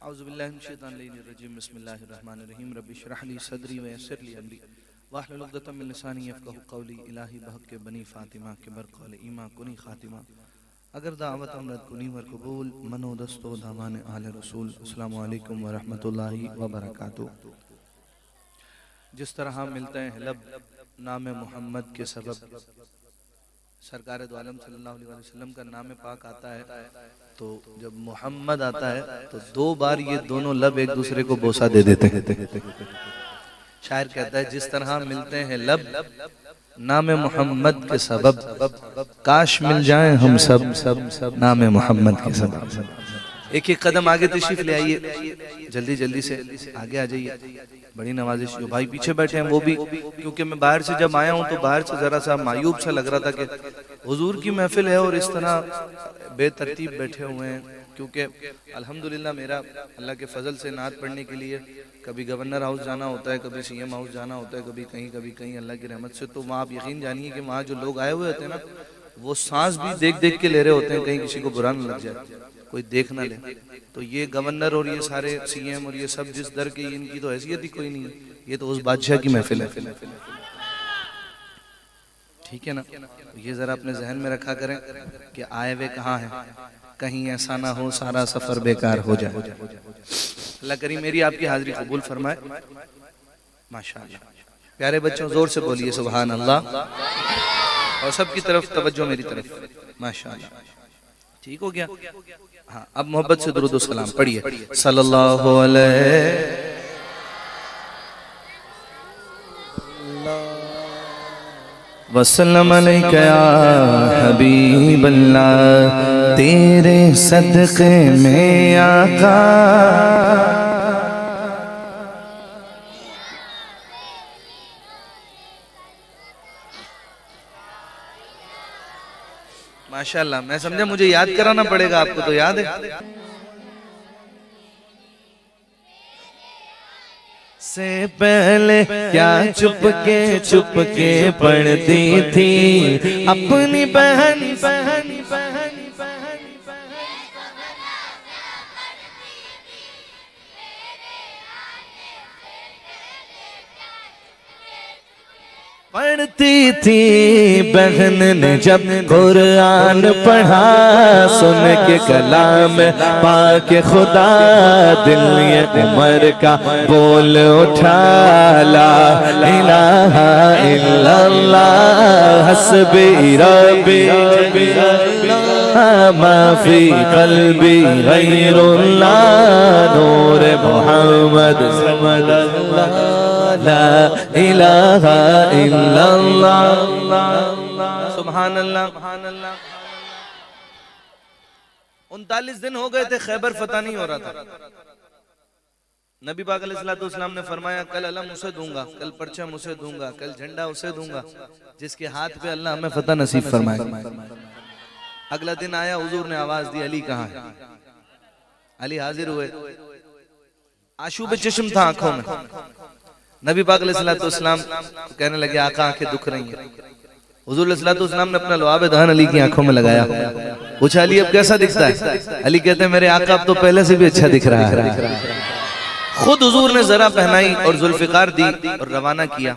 اعوذ باللہ من الشیطان الرجیم بسم اللہ الرحمن الرحیم رب اشرح لی صدری ویسر لی امری واحلل عقدۃ من لسانی یفقهوا قولی الہی بحق کے بنی فاطمہ کے برقول ایما کنی خاتمہ اگر دعوت امرد کنی ور قبول منو دستو دامان آل رسول السلام علیکم ورحمۃ اللہ وبرکاتہ۔ جس طرح ہم ملتے ہیں لب نام محمد کے سبب سرکار دو عالم صلی اللہ علیہ وسلم کا نام پاک آتا ہے تو جب محمد آتا ہے تو دو بار یہ دونوں لب ایک دوسرے کو بوسہ دے دیتے ہیں۔ شاعر کہتا ہے جس طرح ملتے ہیں لب نام محمد کے سبب کاش مل جائیں ہم سب نام محمد کے سبب۔ ایک ایک قدم آگے تشریف لے آئیے، جلدی جلدی سے آگے آ جائیے۔ بڑی نوازش، جو بھائی پیچھے بیٹھے ہیں وہ بھی، کیونکہ میں باہر سے جب آیا ہوں تو باہر سے ذرا سا معیوب سا لگ رہا تھا کہ حضور کی محفل ہے اور اس طرح بے ترتیب بیٹھے ہوئے ہیں، کیونکہ الحمدللہ میرا اللہ کے فضل سے نعت پڑھنے کے لیے کبھی گورنر ہاؤس جانا ہوتا ہے، کبھی سی ایم ہاؤس جانا ہوتا ہے، کبھی کہیں اللہ کی رحمت سے، تو وہاں آپ یقین جانیے کہ وہاں جو لوگ آئے ہوئے ہوتے ہیں نا وہ سانس بھی دیکھ کے لے رہے ہوتے ہیں، کہیں کسی کو برا نہ لگ جائے، کوئی دیکھ نہ لے۔ تو یہ گورنر اور یہ سارے سی ایم اور یہ سب جس در کے، ان کی تو حیثیت ہی کوئی نہیں ہے، یہ تو اس بادشاہ کی محفل ہے، ٹھیک ہے نا؟ یہ ذرا اپنے ذہن میں رکھا کریں کہ آئے ہوئے کہاں ہیں، کہیں ایسا نہ ہو سارا سفر بیکار ہو جائے۔ اللہ کریم میری آپ کی حاضری قبول فرمائے۔ ماشاءاللہ پیارے بچوں زور سے بولیے سبحان اللہ، اور سب کی طرف توجہ میری طرف۔ ماشاءاللہ ٹھیک ہو گیا؟ ہاں اب محبت سے درود و سلام پڑھیے۔ صلی اللہ علیہ وسلم علیکہ یا حبیب اللہ، تیرے صدقے میں آقا ماشاءاللہ۔ میں سمجھا مجھے یاد کرانا پڑے گا، آپ کو تو یاد ہے۔ سے پہلے کیا چپ کے پڑھتی تھی اپنی بہن پڑھتی تھی بہن نے جب قرآن پڑھا، سن کے کلام پاک خدا دل یہ عمر کا بول اٹھا، لا الہ الا اللہ حسبی ربی ما فی قلبی غیر اللہ، نور محمد صلی اللہ لا الہ الا اللہ سبحان اللہ۔ 39 دن ہو گئے تھے، خیبر فتح نہیں ہو رہا تھا۔ نبی پاک علیہ السلام نے فرمایا کل علم اسے دوں گا، کل پرچم اسے دوں گا، کل جھنڈا اسے دوں گا جس کے ہاتھ پہ اللہ ہمیں فتح نصیب فرمائے۔ اگلا دن آیا، حضور نے آواز دی علی کہاں ہے؟ علی حاضر ہوئے، آشوب چشم تھا آنکھوں میں۔ نبی پاک علیہ السلام کہنے لگے آقا آنکھیں دکھ رہی ہیں۔ حضور علیہ السلام نے اپنا لعاب دہن علی کی آنکھوں میں لگایا، پوچھا علی اب کیسا دکھتا ہے؟ علی کہتے ہیں میرے آقا اب تو پہلے سے بھی اچھا دکھ رہا ہے۔ خود حضور نے ذرا پہنائی اور ذوالفقار دی اور روانہ کیا۔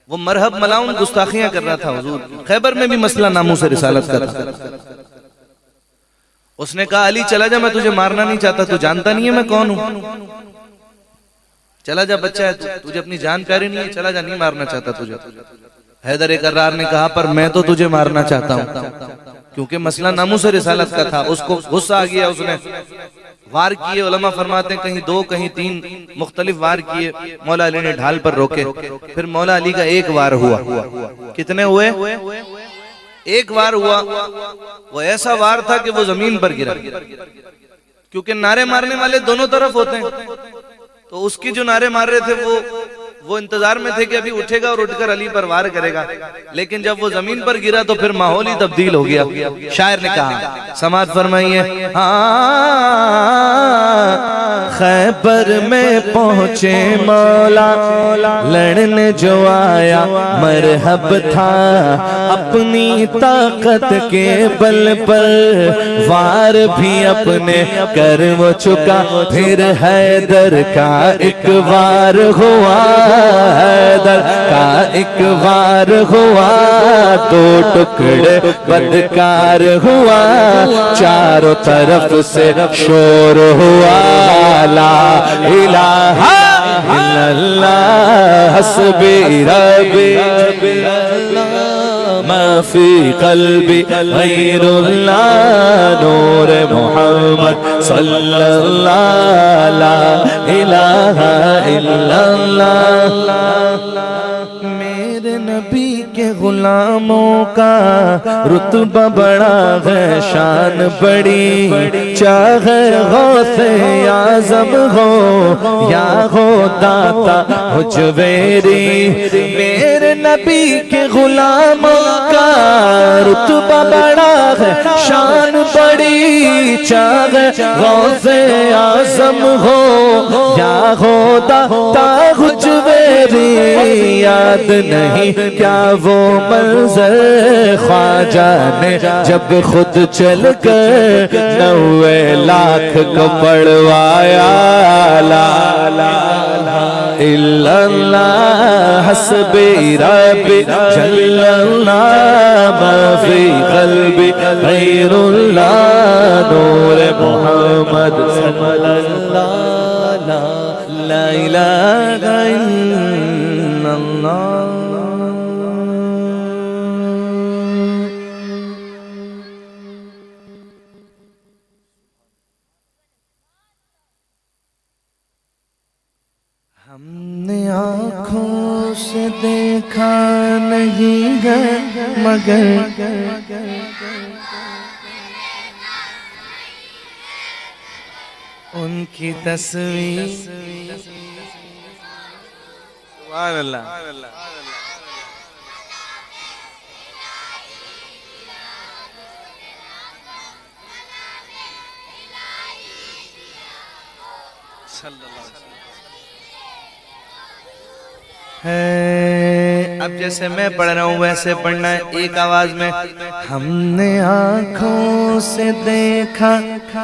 وہ مرحب ملاؤن گستاخیاں کر رہا تھا حضور، خیبر میں بھی مسئلہ ناموس رسالت کا تھا۔ اس نے کہا علی چلا جا، میں تجھے مارنا نہیں چاہتا، تو جانتا نہیں ہے میں کون ہوں، چلا جا بچہ ہے، تجھے اپنی جان پیاری نہیں ہے، چلا جا، نہیں مارنا چاہتا تجھے۔ حیدر کرار نے کہا پر میں تو تجھے مارنا چاہتا ہوں، کیونکہ مسئلہ ناموس رسالت کا تھا۔ اس کو غصہ آ گیا، اس نے وار کیے، علماء فرماتے ہیں کہیں 2 کہیں 3 مختلف وار کیے، مولا علی نے ڈھال پر روکے، پھر مولا علی کا ایک وار ہوا۔ کتنے ہوئے؟ ایک وار ہوا، وہ ایسا وار تھا کہ وہ زمین پر گرا، کیونکہ نعرے مارنے والے دونوں طرف ہوتے ہیں، تو اس کی جو نعرے مار رہے تھے وہ انتظار میں تھے کہ ابھی اٹھے گا اور اٹھ کر علی پر وار کرے گا، لیکن جب وہ زمین پر گرا تو پھر ماحول ہی تبدیل ہو گیا۔ شاعر نے کہا، سماعت فرمائیے، خیبر میں پہنچے مولا لڑنے جو آیا مرحب تھا اپنی طاقت کے بل پر وار بھی اپنے کر وہ چکا پھر حیدر کا ایک وار ہوا حیدر کا ایک وار ہوا دو ٹکڑے بدکار ہوا چاروں طرف سے شور ہوا لا الہ الا اللہ حسبی ربی ما فی قلبی غیر اللہ نور محمد صلی اللہ لا الہ الا اللہ میرے نبی کے غلاموں کا رتبہ بڑا ہے شان بڑی چاہے غوث اعظم ہو یا ہو داتا حجویری میرے نبی کے غلاموں کا رتبہ بڑا ہے شان بڑی چاہے غوث اعظم ہو یا ہو داتا حجویری یاد نہیں کیا وہ منظر خواجہ نے جب خود چل کر 90 لاکھ کو پڑھوایا لا الہ الا اللہ حسبی ربی جل اللہ ما فی قلبی غیر اللہ نور محمد صلی اللہ لا الہ الا اللہ ہم نے آنکھوں سے دیکھا نہیں ہے مگر ان کی تصویر سبحان اللہ صلی اللہ علیہ وسلم ہے اب جیسے میں پڑھ رہا ہوں ویسے پڑھنا ہے ایک آواز میں ہم نے آنکھوں سے دیکھا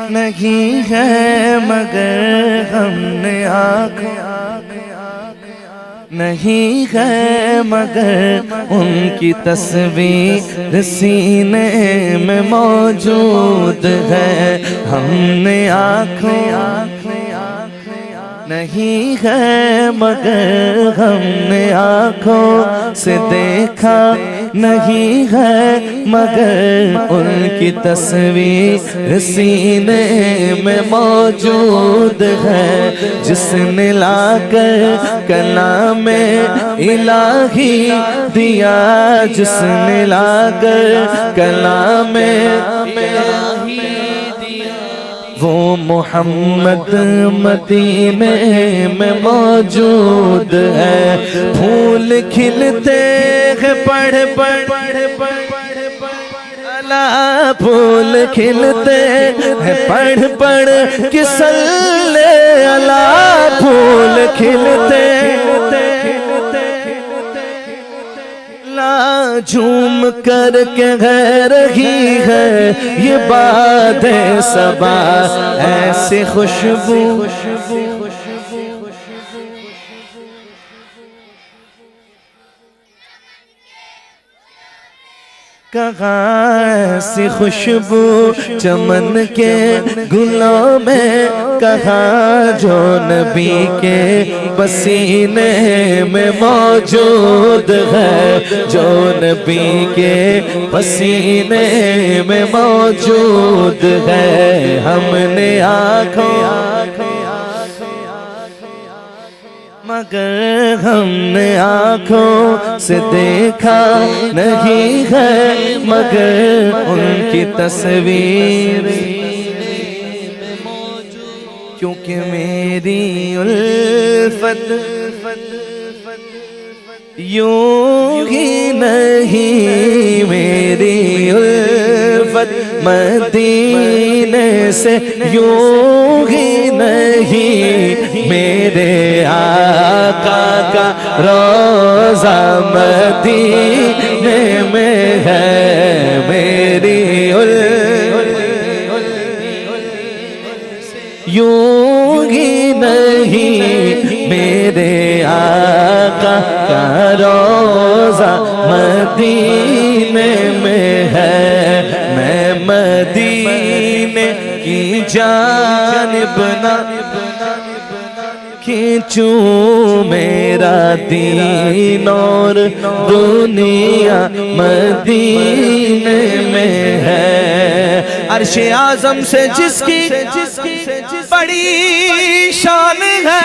نہیں ہے مگر ہم نے آنکھوں نہیں ہے مگر ان کی تصویر سینے میں موجود ہے ہم نے آنکھوں نہیں ہے مگر ہم نے آنکھوں سے دیکھا نہیں ہے مگر ان کی تصویر سینے میں موجود ہے جس نے لا کر کلام الہی دیا جس نے لا کر کلام الہی وہ محمد مدینے میں موجود ہے پھول کھلتے ہیں پڑھ پھول کھلتے ہیں پڑھ کہ صلی اللہ پھول کھلتے جھوم کر کے گہ رہی ہے یہ باد صبا ایسی خوشبو کہاں ایسی خوشبو چمن کے گلوں میں کہاں جو نبی کے پسینے میں موجود ہے جو نبی کے پسینے میں موجود ہے ہم نے آنکھوں مگر ہم نے آنکھوں سے دیکھا نہیں ہے مگر ان کی تصویر کیونکہ میری الفت یوں ہی نہیں میری الفت مدینے سے یوں ہی نہیں نہیں میرے آقا کا روزہ مدینے میں ہے میری یوں ہی نہیں میرے آقا کا روزہ مدینے میں ہے میں مدینے کی جانب نہ کھینچوں میرا دین اور دنیا مدینے میں ہے عرش اعظم سے جس کی بڑی شان ہے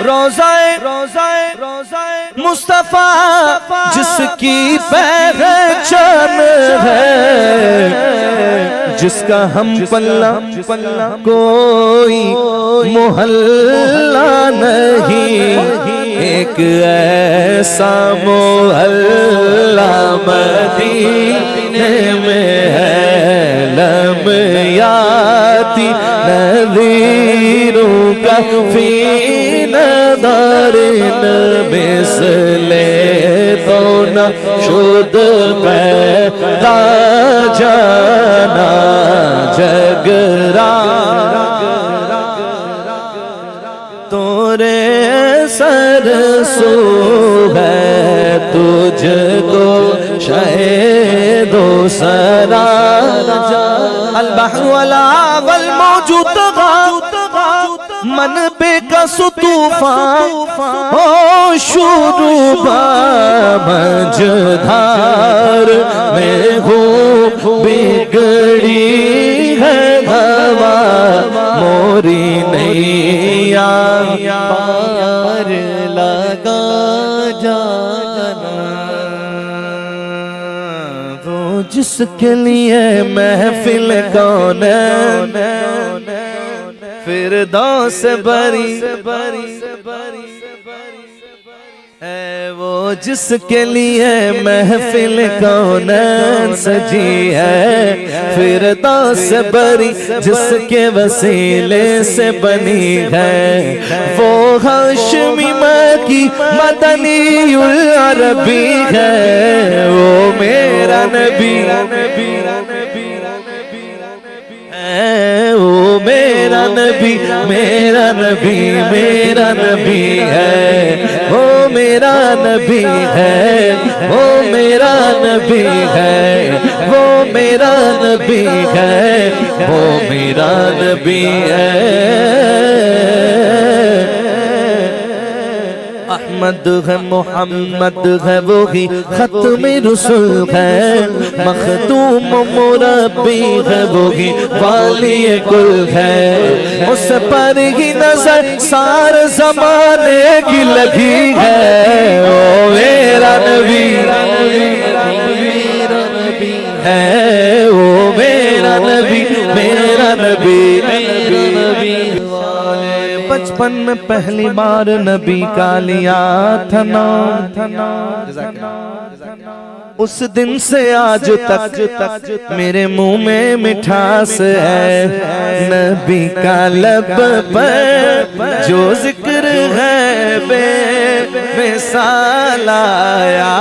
روضہ مصطفیٰ جس کی پہچان ہے جس کا ہم پلہ کوئی محلہ نہیں ایک ایسا محلہ مدینے میں ہے لم یاتی نذیروں کا فی نظر مثل تو نہ شد پیدا جانا جگرا تورے سر سو ہے تجھ کو شہد و سرا البحر ولا والموجود من بے کا طوفان ہو شروع مجدھار میں ہوں بگڑی ہے ہوا موری نیا پار لگا جانا وہ جس کے لیے محفل کون فردوس بری ہے وہ جس کے لیے محفل کونین سجی ہے فردوس بری جس کے وسیلے سے بنی ہے وہ ہاشمی مکی مدنی العربی ہے وہ میرا نبی وہ میرا نبی میرا نبی میرا نبی ہے وہ میرا نبی ہے وہ میرا نبی ہے وہ میرا نبی ہے وہ میرا نبی ہے احمد ہے محمد ہے وہی ختم رسول ہے مختوم مربی ہے وہی والی کل ہے اس پر ہی نظر سار زمانے کی لگی ہے او میرا نبی ہے وہ میرا نبی میرا نبی بچپن میں پہلی بار نبی کا لیا تھا نام اس دن سے آج تک میرے منہ میں مٹھاس ہے نبی کا لب پر جو ذکر ہے بے مثال آیا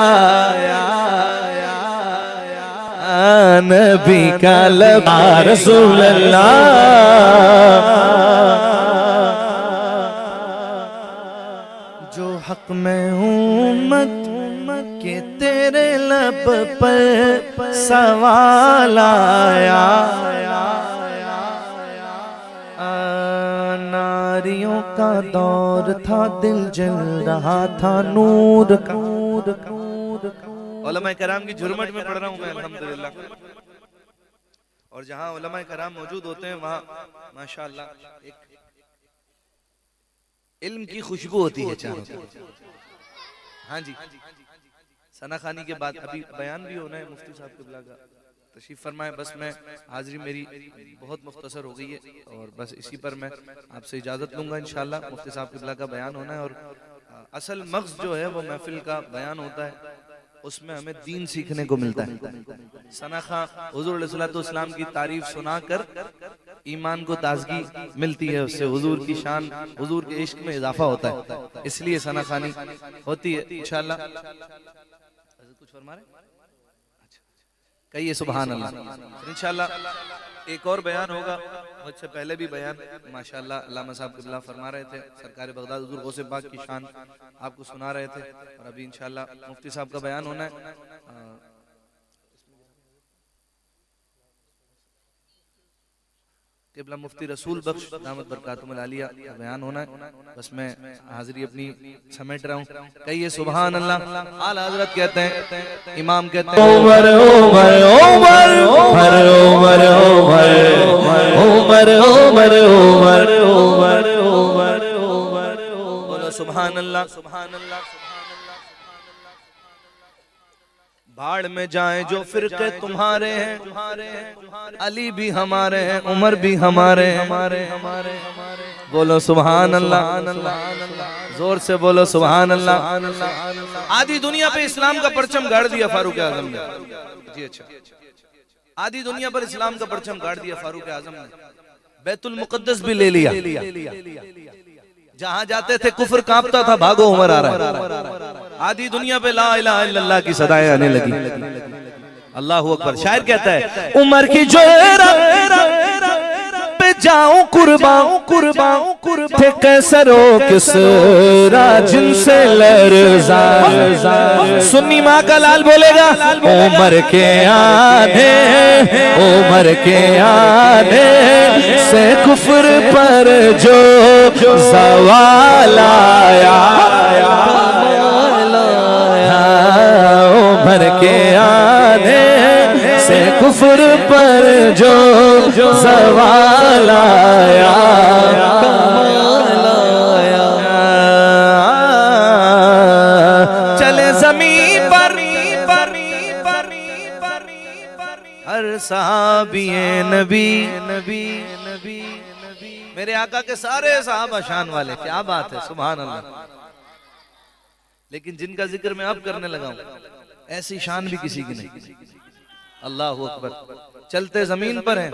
نبی کا لب رسول اللہ جو حق میں ہوں مت کہ تیرے لب پر سوال آیا ناریوں کا دور تھا دل جل رہا تھا نور کا علماء کرام کی جھرمٹ میں پڑھ رہا ہوں میں الحمدللہ اور جہاں علماء کرام موجود ہوتے ہیں وہاں ماشاءاللہ ایک علم کی خوشبو ہوتی ہے چاروں ہاں جی ثنا خوانی کے بعد ابھی بیان بھی ہونا ہے مفتی صاحب قبلہ کا تشریف فرمائے بس میں حاضری میری بہت مختصر ہو گئی ہے اور بس اسی پر میں آپ سے اجازت لوں گا انشاءاللہ مفتی صاحب قبلہ کا بیان ہونا ہے اور اصل مغز جو ہے وہ محفل کا بیان ہوتا ہے اس میں ہمیں دین سیکھنے کو ملتا ہے ثنا خان حضور علیہ الصلوۃ والسلام کی تعریف سنا کر ایمان کو تازگی ملتی ہے، اس سے حضور کی شان، حضور کے عشق میں اضافہ ہوتا ہے، اس لیے ثنا خوانی ہوتی ہے انشاءاللہ۔ کچھ فرما رہے کہیے سبحان اللہ۔ انشاءاللہ ایک اور بیان ہوگا، مجھ سے پہلے بھی بیان ماشاءاللہ علامہ صاحب قبلہ فرما رہے تھے، سرکار بغداد حضور غوث پاک کی شان آپ کو سنا رہے تھے، اور ابھی انشاءاللہ مفتی صاحب کا بیان ہونا ہے۔ قبلہ مفتی رسول بخش دامت برکاتہم العالیہ کا بیان ہونا ہے، بس میں حاضری اپنی سمیٹ رہا ہوں، کہیے سبحان اللہ۔ اعلیٰ حضرت کہتے ہیں، امام کہتے ہیں عمر عمر عمر عمر عمر عمر عمر عمر عمر عمر بولو سبحان اللہ سبحان اللہ۔ بھاڑ میں جائیں جو فرقے تمہارے ہیں، علی بھی ہمارے ہیں، عمر بھی ہمارے ہیں، بولو سبحان اللہ، زور سے بولو سبحان اللہ۔ آدھی دنیا پہ اسلام کا پرچم گاڑ دیا فاروق اعظم نے، جی اچھا، آدھی دنیا پر اسلام کا پرچم گاڑ دیا فاروق اعظم نے، بیت المقدس بھی لے لیا، جہاں جاتے تھے کفر کانپتا تھا، بھاگو عمر آ رہا ہے، آدھی دنیا پہ لا الہ الا اللہ کی صدائیں آنے لگی، اللہ اکبر۔ شاعر کہتا ہے عمر کی جرأت پہ جاؤں قربان تھے قیصر و کسریٰ جن سے لرزاں، سنی ماں کا لال بولے گا عمر کے آنے، عمر کے آنے سے کفر پر جو زوال آیا، عمر کے آنے سے کفر پر جو زوال آیا، چلے زمین پر ہر صحابی نبی، میرے آقا کے سارے صحابہ شان والے، کیا بات ہے سبحان اللہ۔ لیکن جن کا ذکر میں اب کرنے لگا ہوں ایسی شان بھی کسی کی نہیں، اللہ اکبر۔ چلتے زمین پر ہیں،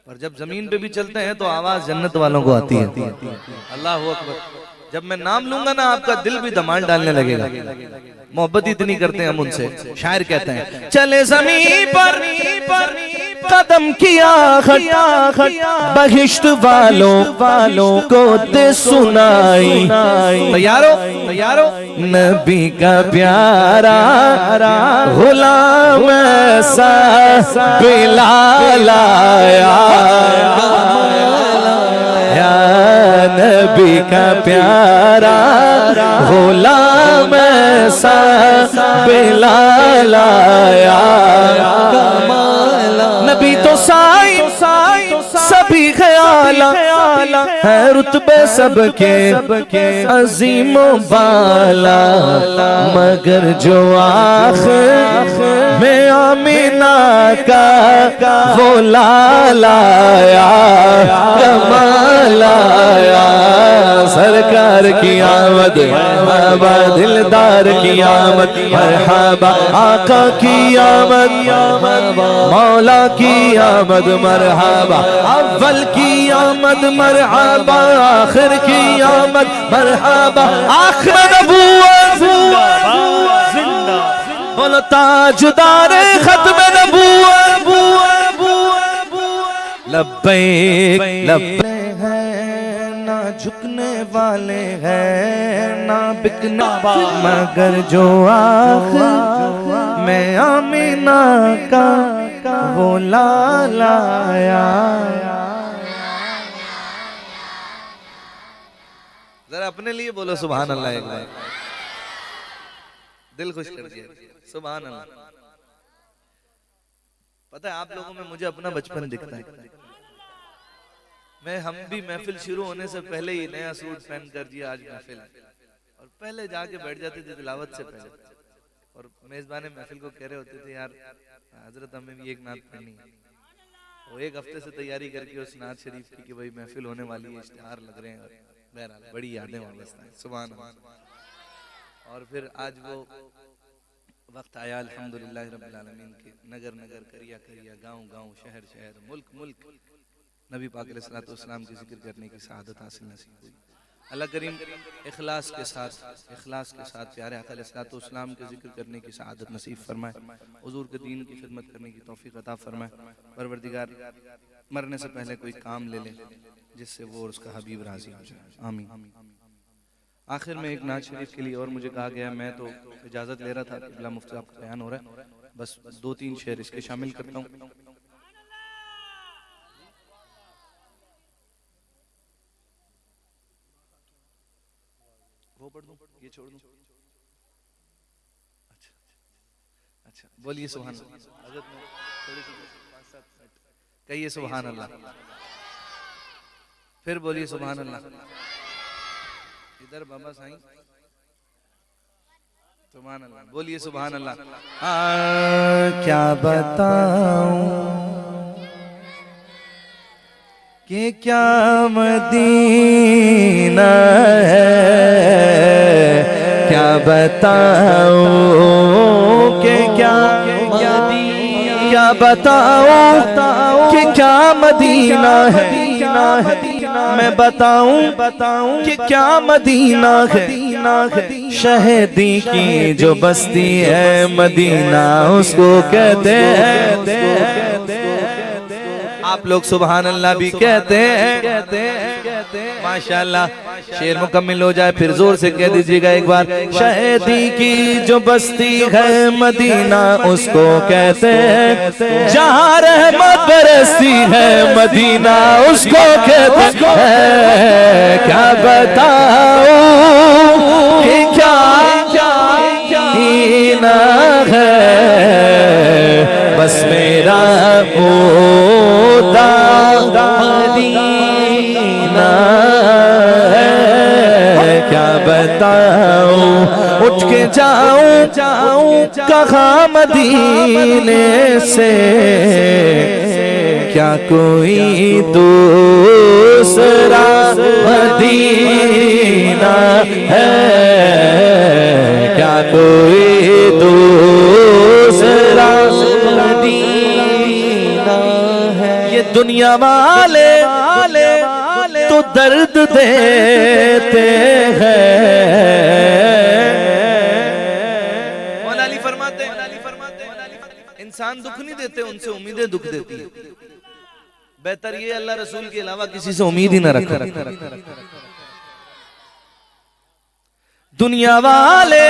اور جب زمین پہ بھی چلتے ہیں تو آواز جنت والوں کو آتی ہے، اللہ اکبر۔ جب میں نام لوں گا نا آپ کا دل بھی دھمال ڈالنے لگے گا، محبت اتنی کرتے ہیں ہم ان سے۔ شاعر کہتے ہیں چلے زمین پر قدم کیا بہشت والوں کو دے سنائی، تیارو نبی کا پیارا غلام ایسا بلال آیا، یا نبی کا پیارا غلام ایسا بلال آیا، نبی تو سائی سبھی خیال ہے، رتبے سب کے عظیم و بالا، مگر جو آخر میں آمینہ کا وہ لال آیا، کمال آیا، سرکار کی آمد مرحبا، دلدار کی آمد مرحبا، آقا کی آمد مولا کی آمد مرحبا، اول کی آمد مرحبا، آخر کی آمد مرحبا، آخر نبوت بولو تاجدار ختم نبوت، لبیک لبیک ہیں، نہ جھکنے والے ہیں نہ بکنے، مگر جو آخر میں آمینہ کا وہ لال آیا۔ ذرا اپنے لیے بولو سبحان اللہ ایک بار، دل خوش کر دیا، سبحان اللہ۔ پتہ ہے آپ لوگوں میں مجھے اپنا بچپن دکھتا ہے، ہم بھی محفل شروع ہونے سے پہلے ہی نیا سوٹ پہن کر جی آج محفل ہے، اور پہلے جا کے بیٹھ جاتے تھے تلاوت سے پہلے، اور میزبان محفل کو کہہ رہے ہوتے تھے یار حضرت ہمیں بھی ایک نعت پڑھنی ہے، وہ ایک ہفتے سے تیاری کر کے اس نعت شریف کی کہ بھائی محفل ہونے والی ہے، اشتہار لگ رہے ہیں، بہرحال بڑی یادیں وابستہ ہیں، سبحان اللہ۔ اور پھر آج وہ وقت آیا الحمدللہ رب العالمین کے، نگر نگر کریا کریا، گاؤں گاؤں، شہر شہر، ملک ملک، نبی پاک علیہ الصلوۃ والسلام کے ذکر کرنے کی سعادت حاصل نصیب ہوئی۔ اللہ کریم اخلاص کے ساتھ پیارے آقا علیہ الصلوۃ والسلام کے ذکر کرنے کی سعادت نصیب فرمائے، حضور کے دین کی خدمت کرنے کی توفیق عطا فرمائے۔ پروردگار مرنے سے پہلے کوئی کام لے لے جس سے وہ اور اس کا حبیب راضی ہو جائے، آمین۔ آخر میں ایک نعت شریف کے لیے اور مجھے کہا گیا، میں تو اجازت لے رہا تھا، قبلہ مفتی آپ کا بیان ہو رہا ہے، بس 2-3 شعر اس کے شامل کرتا ہوں۔ وہ پڑھ دوں، یہ چھوڑ دوں؟ اچھا بولیے سبحان اللہ، حضرت میں تھوڑی سی کہیے سبحان اللہ، پھر بولیے سبحان اللہ۔ ادھر بابا سائیں، سبحان اللہ، بولیے سبحان اللہ۔ کیا بتاؤں کہ کیا مدینہ ہے، کیا بتاؤں کہ کیا بتاؤں کہ کیا مدینہ ہے، میں بتاؤں کہ کیا مدینہ ہے، شہدی کی جو بستی ہے مدینہ اس کو کہتے ہیں۔ آپ لوگ سبحان اللہ بھی کہتے ہیں، ماشاءاللہ۔ شعر مکمل ہو جائے پھر زور سے کہہ دیجیے گا ایک بار، شہدی کی جو بستی ہے مدینہ اس کو کہتے ہیں، جہاں رحمت برستی ہے مدینہ اس کو کہتے ہیں۔ کیا بتاؤں کہ کیا مدینہ ہے، بس میرا مدینہ ہے، کیا بتاؤں اٹھ کے جاؤں کہاں مدینے سے، کیا کوئی دوسرا مدینہ ہے، کیا کوئی دوسرا مدینہ ہے۔ یہ دنیا والے تو درد دیتے ہیں، مولا علی فرماتے ہیں انسان دکھ نہیں دیتے، ان سے امیدیں دکھ دیتی ہیں۔ بہتر یہ اللہ رسول کے علاوہ کسی سے امید ہی نہ رکھو۔ دنیا والے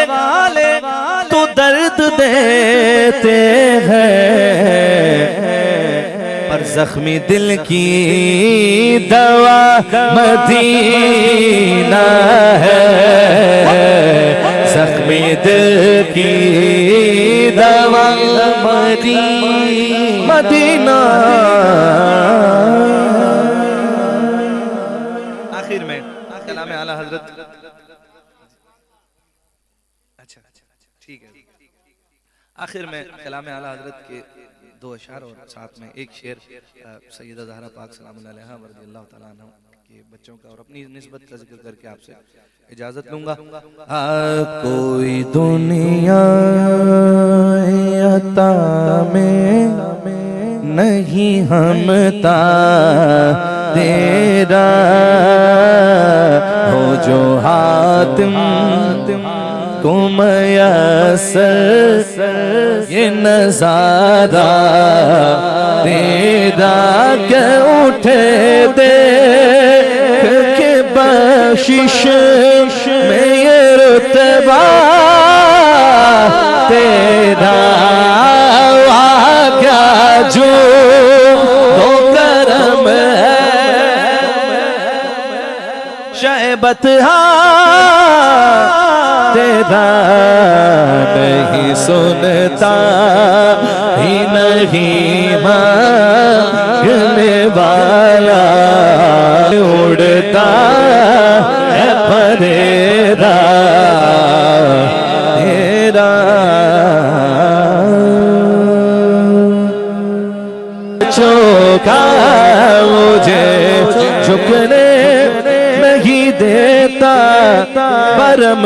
تو درد دیتے ہیں، پر زخمی دل کی دوا مدینہ ہے، زخمی دل کی دوا مدینہ۔ آخر میں کلام اعلیٰ حضرت، اچھا ٹھیک ہے، آخر میں کلام اعلیٰ حضرت کے 2 اشعار اور ساتھ میں ایک شعر سیدہ زہرا پاک سلام اللہ علیہا رضی اللہ تعالیٰ عنہ کے بچوں کا اور اپنی نسبت کا ذکر کر کے آپ سے اجازت لوں گا۔ کوئی دنیا عطا میں نہیں ہمتا تیرا، ہو جو حاتم کو میسر یہ نظارہ تیرا، کہ اٹھے دیکھ کے بخشش میں یہ رتبہ تیرا، کیا جو تو کرم ہے، شعبت تیرا نہیں سنتا ہی نہیں مانگنے والا، اڑتا ہے پریرا تیرا، چوکا مجھے جھکنے نہیں دیتا، برم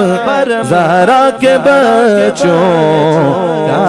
زہرا کے بچوں کا